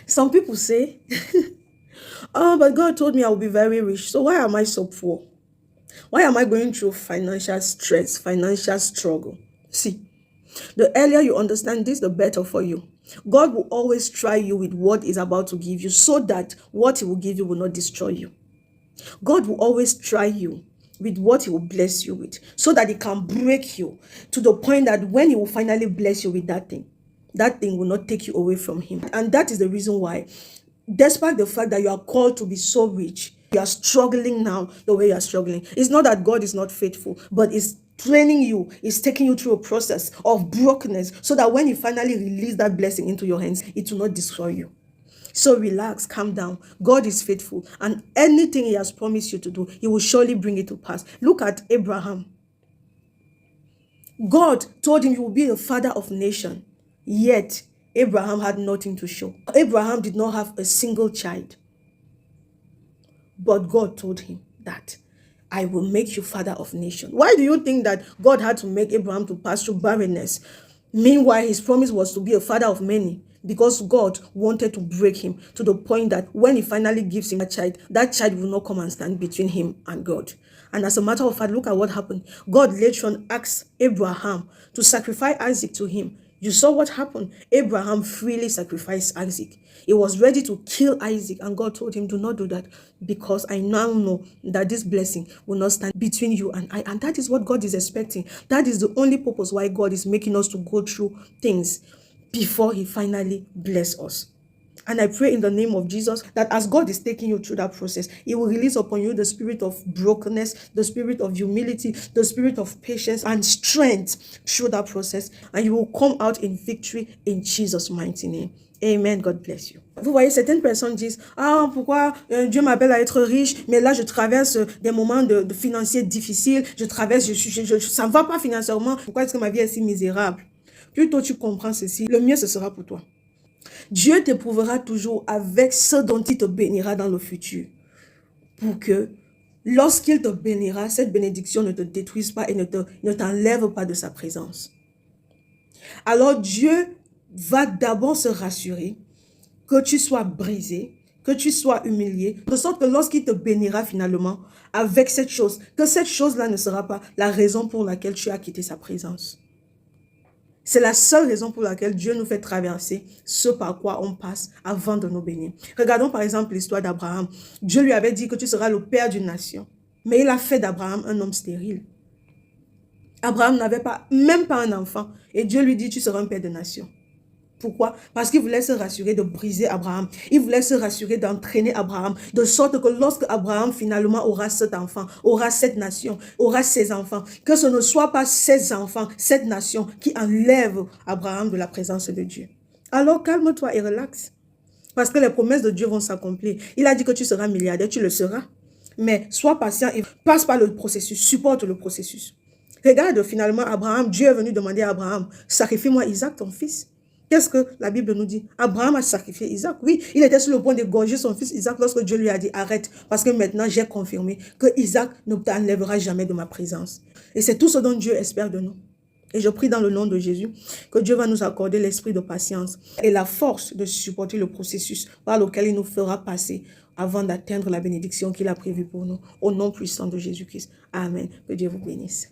Some people say, oh, but God told me I will be very rich. So why am I so poor? Why am I going through financial stress, financial struggle? See, the earlier you understand this, the better for you. God will always try you with what He's about to give you so that what He will give you will not destroy you. God will always try you with what He will bless you with so that He can break you to the point that when He will finally bless you with that thing will not take you away from Him. And that is the reason why, despite the fact that you are called to be so rich, you are struggling now the way you are struggling. It's not that God is not faithful, but it's training you, it's taking you through a process of brokenness so that when He finally releases that blessing into your hands, it will not destroy you. So relax, calm down. God is faithful, and anything He has promised you to do, He will surely bring it to pass. Look at Abraham. God told him you will be a father of nation, yet Abraham had nothing to show. Abraham did not have a single child, but God told him that I will make you father of nation. Why do you think that God had to make Abraham to pass through barrenness? Meanwhile, his promise was to be a father of many, because God wanted to break him to the point that when He finally gives him that child will not come and stand between him and God. And as a matter of fact, look at what happened. God later on asked Abraham to sacrifice Isaac to him. You saw what happened. Abraham freely sacrificed Isaac. He was ready to kill Isaac, and God told him, do not do that, because I now know that this blessing will not stand between you and I. And that is what God is expecting. That is the only purpose why God is making us to go through things before He finally bless us. And I pray in the name of Jesus that as God is taking you through that process, He will release upon you the spirit of brokenness, the spirit of humility, the spirit of patience and strength through that process. And you will come out in victory in Jesus' mighty name. Amen. God bless you. Vous voyez, certaines personnes disent, ah, pourquoi Dieu m'appelle à être riche, mais là, je traverse des moments de financiers difficiles, ça ne va pas financièrement. Pourquoi est-ce que ma vie est si misérable? Plus tôt tu comprends ceci, le mieux ce sera pour toi. Dieu t'éprouvera toujours avec ce dont il te bénira dans le futur, pour que lorsqu'il te bénira, cette bénédiction ne te détruise pas et ne t'enlève pas de sa présence. Alors Dieu va d'abord se rassurer que tu sois brisé, que tu sois humilié, de sorte que lorsqu'il te bénira finalement avec cette chose, que cette chose-là ne sera pas la raison pour laquelle tu as quitté sa présence. C'est la seule raison pour laquelle Dieu nous fait traverser ce par quoi on passe avant de nous bénir. Regardons par exemple l'histoire d'Abraham. Dieu lui avait dit que tu seras le père d'une nation. Mais il a fait d'Abraham un homme stérile. Abraham n'avait même pas un enfant. Et Dieu lui dit, tu seras un père de nation. Pourquoi? Parce qu'il voulait se rassurer de briser Abraham. Il voulait se rassurer d'entraîner Abraham. De sorte que lorsque Abraham finalement aura cet enfant, aura cette nation, aura ses enfants, que ce ne soit pas ses enfants, cette nation qui enlève Abraham de la présence de Dieu. Alors calme-toi et relaxe. Parce que les promesses de Dieu vont s'accomplir. Il a dit que tu seras milliardaire, tu le seras. Mais sois patient et passe par le processus, supporte le processus. Regarde finalement Abraham, Dieu est venu demander à Abraham, sacrifie-moi Isaac ton fils. Qu'est-ce que la Bible nous dit? Abraham a sacrifié Isaac. Oui, il était sur le point d'égorger son fils Isaac lorsque Dieu lui a dit, arrête, parce que maintenant j'ai confirmé que Isaac ne t'enlèvera jamais de ma présence. Et c'est tout ce dont Dieu espère de nous. Et je prie dans le nom de Jésus que Dieu va nous accorder l'esprit de patience et la force de supporter le processus par lequel il nous fera passer avant d'atteindre la bénédiction qu'il a prévue pour nous. Au nom puissant de Jésus-Christ. Amen. Que Dieu vous bénisse.